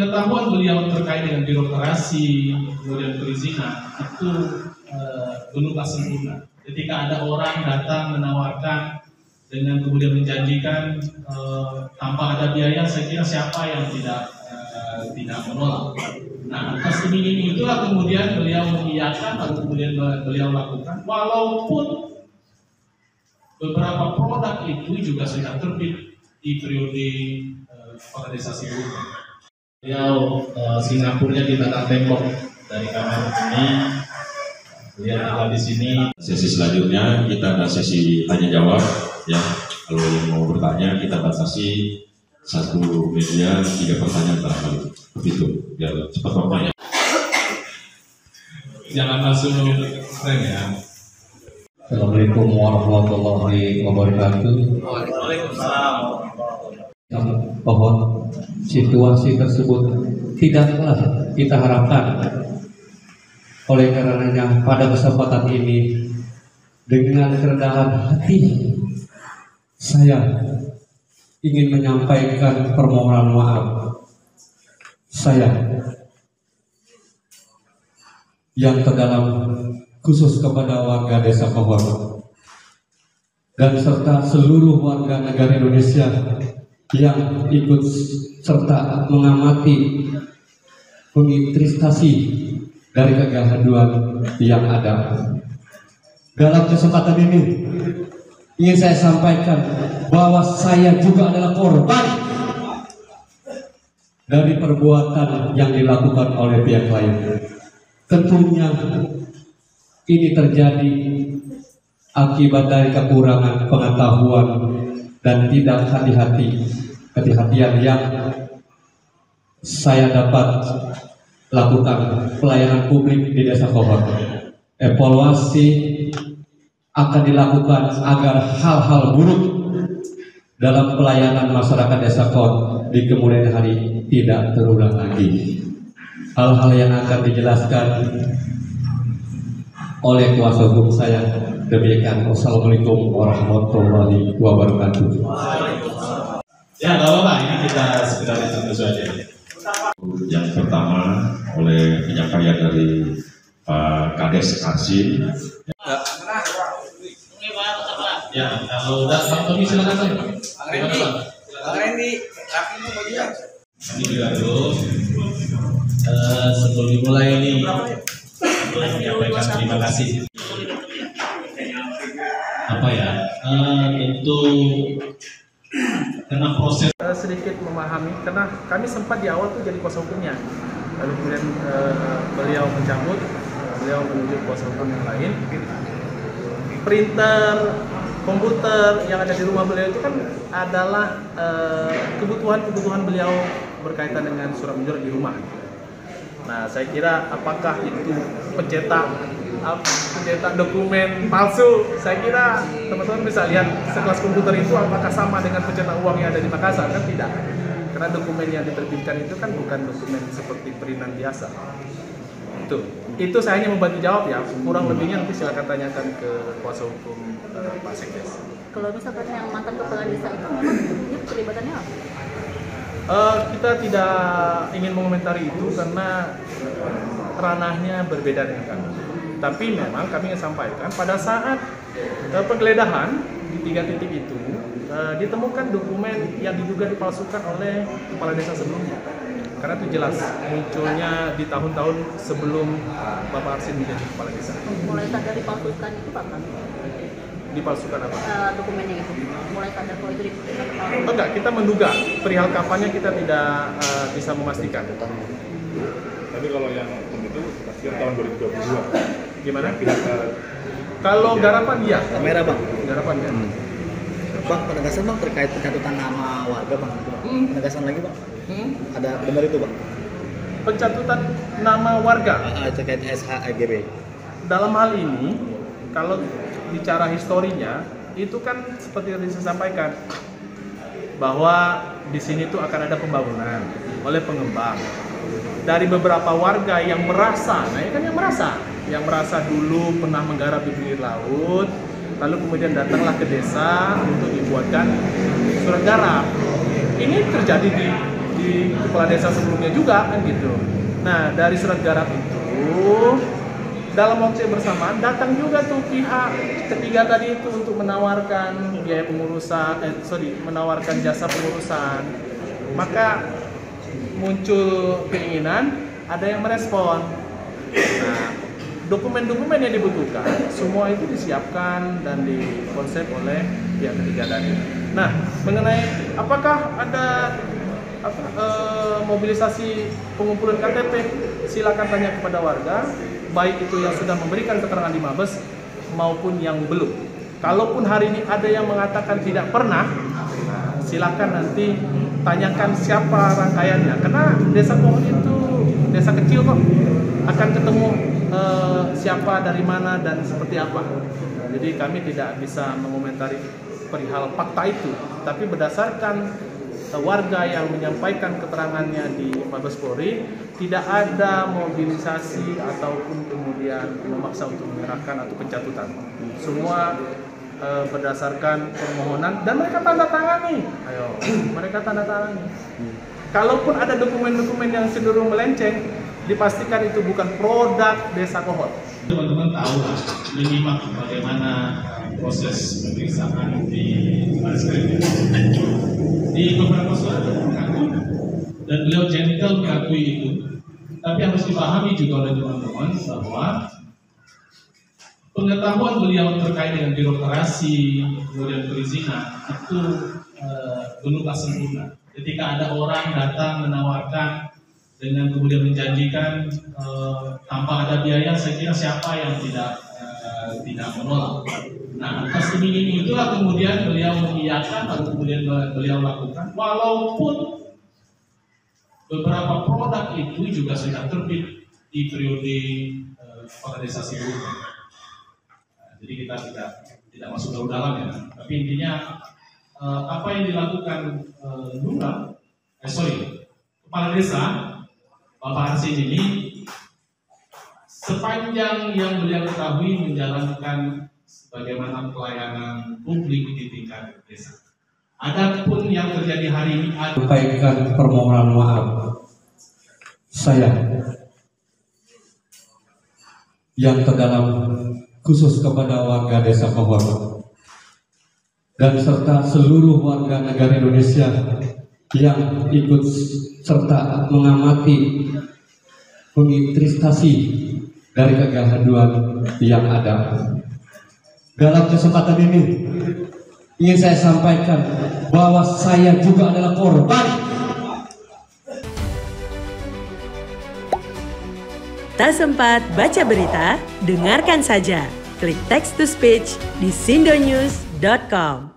pengetahuan beliau terkait dengan birokrasi, kemudian perizinan itu belumlah sempurna. Ketika ada orang datang menawarkan dengan kemudian menjanjikan tanpa ada biaya, saya kira siapa yang tidak menolak. Nah, atas iming-iming itulah kemudian beliau mengiyakan, lalu kemudian beliau lakukan, walaupun beberapa produk itu juga sudah terbit di periode kepala desa sebelumnya. Beliau Singapurnya di tanah tembok dari kamar ini, beliau tinggal di sini. Sesi selanjutnya kita ada sesi tanya jawab, ya. Kalau yang mau bertanya kita batasi satu media 3 pertanyaan barangkali, begitu biar cepat waktunya. Jangan langsung frame ya. Assalamualaikum warahmatullahi wabarakatuh. Waalaikumsalam. Bahwa situasi tersebut tidaklah kita harapkan. Oleh karenanya pada kesempatan ini dengan kerendahan hati saya ingin menyampaikan permohonan maaf saya yang terdalam khusus kepada warga Desa Pohon dan serta seluruh warga negara Indonesia yang ikut serta mengamati penginvestasi dari kegaduhan yang ada. Dalam kesempatan ini ingin saya sampaikan bahwa saya juga adalah korban dari perbuatan yang dilakukan oleh pihak lain. Tentunya ini terjadi akibat dari kekurangan pengetahuan dan tidak kehati-hatian yang saya dapat lakukan pelayanan publik di Desa Kohor. Evaluasi akan dilakukan agar hal-hal buruk dalam pelayanan masyarakat Desa Kohor di kemudian hari tidak terulang lagi. Hal-hal yang akan dijelaskan oleh kuasa hukum saya. Demikian. Wassalamualaikum warahmatullahi wabarakatuh. Ya, nggak apa-apa, ini kita sekedar itu saja. Yang pertama oleh penyampaian dari Pak Kades Arsin. Ya, kalau udah Pak Tommy silakan Pak. Bang Randy, Rafimu bagian. Ini juga dulu. Sebelum dimulai ini, menyampaikan terima kasih. Apa ya? Tentu karena proses Sedikit memahami karena kami sempat di awal tuh jadi kuasa hukumnya, lalu kemudian beliau mencabut, beliau menunjuk kuasa hukum yang lain. Printer, komputer yang ada di rumah beliau itu kan adalah kebutuhan beliau berkaitan dengan surat menyurat di rumah. Nah, saya kira apakah itu pencetak dokumen palsu, saya kira teman-teman bisa lihat sekelas komputer itu apakah sama dengan pencetak uang yang ada di Makassar, kan tidak, karena dokumen yang diterbitkan itu kan bukan dokumen seperti perinan biasa. Itu saya hanya membantu jawab ya, kurang lebihnya nanti silakan tanyakan ke kuasa hukum Pak Sekdes. Kalau misalkan yang mantan kepala desa itu memang dia keterlibatannya apa? Kita tidak ingin mengomentari itu karena ranahnya berbeda dengan kami. Tapi memang kami ingin sampaikan pada saat penggeledahan di 3 titik itu ditemukan dokumen yang diduga dipalsukan oleh kepala desa sebelumnya. Karena itu jelas munculnya di tahun-tahun sebelum Bapak Arsin menjadi kepala desa. Mulai sadar dipalsukan itu kapan? Dipalsukan apa? Dokumennya itu. Mulai sadar kalau itu dipalsukan. Enggak, kita menduga. Perihal kapannya kita tidak bisa memastikan. Tapi kalau yang itu pastikan tahun 2022. Gimana? Kalau garapan iya. Kamera bang. Garapan ya. Bang, penegasan bang terkait pencatutan nama warga bang. Penegasan lagi bang. Ada benar itu bang? Pencatutan nama warga Terkait SHGB. dalam hal ini, kalau bicara historinya, itu kan seperti yang saya sampaikan bahwa di sini tuh akan ada pembangunan oleh pengembang. Dari beberapa warga yang merasa, nah ini kan yang merasa dulu pernah menggarap di pinggir laut, lalu kemudian datanglah ke desa untuk dibuatkan surat garap. Ini terjadi di di kepala desa sebelumnya juga kan gitu. Nah dari surat garap itu dalam waktu yang bersamaan datang juga tuh pihak ketiga tadi itu untuk menawarkan biaya pengurusan, menawarkan jasa pengurusan. Maka muncul keinginan, ada yang merespon. Nah, dokumen-dokumen yang dibutuhkan semua itu disiapkan dan dikonsep oleh pihak ketiga tadi. Nah, mengenai apakah ada mobilisasi pengumpulan KTP, silakan tanya kepada warga, baik itu yang sudah memberikan keterangan di Mabes maupun yang belum. Kalaupun hari ini ada yang mengatakan tidak pernah, silakan nanti tanyakan siapa rangkaiannya. Karena desa Pohon itu desa kecil kok, akan ketemu siapa dari mana dan seperti apa. Jadi kami tidak bisa mengomentari perihal fakta itu, tapi berdasarkan warga yang menyampaikan keterangannya di Mabes Polri, tidak ada mobilisasi ataupun kemudian memaksa untuk menyerahkan atau pencatutan. Semua berdasarkan permohonan dan mereka tanda tangani. Mereka tanda tangani. Kalaupun ada dokumen-dokumen yang cenderung melenceng, dipastikan itu bukan produk Desa Kohol. Teman-teman tahu lah, menyimak bagaimana proses pemeriksaan di Baris Krim. Di beberapa surat mengakui dan beliau gentle mengakui itu. Tapi harus dipahami juga oleh teman-teman bahwa pengetahuan beliau terkait dengan birokrasi kemudian perizinan itu belum sempurna. Ketika ada orang datang menawarkan dengan kemudian menjanjikan tanpa ada biaya, saya kira siapa yang tidak menolak. Nah, atas iming-iming itulah kemudian beliau mengiyakan atau kemudian beliau lakukan, walaupun beberapa produk itu juga sudah terbit di periode kepala desa sebelumnya. Jadi kita tidak masuk terlalu dalam ya, tapi intinya apa yang dilakukan kepala desa Bapak Arsin ini sepanjang yang beliau ketahui menjalankan bagaimana pelayanan publik di tingkat desa. Adapun yang terjadi hari ini, sampaikan permohonan maaf saya yang terdalam khusus kepada warga Desa Pohon dan serta seluruh warga negara Indonesia yang ikut serta mengamati penginvestasi dari kegaduhan yang ada. Dalam kesempatan ini ingin saya sampaikan bahwa saya juga adalah korban. Tak sempat baca berita? Dengarkan saja. Klik text to speech di sindonews.com.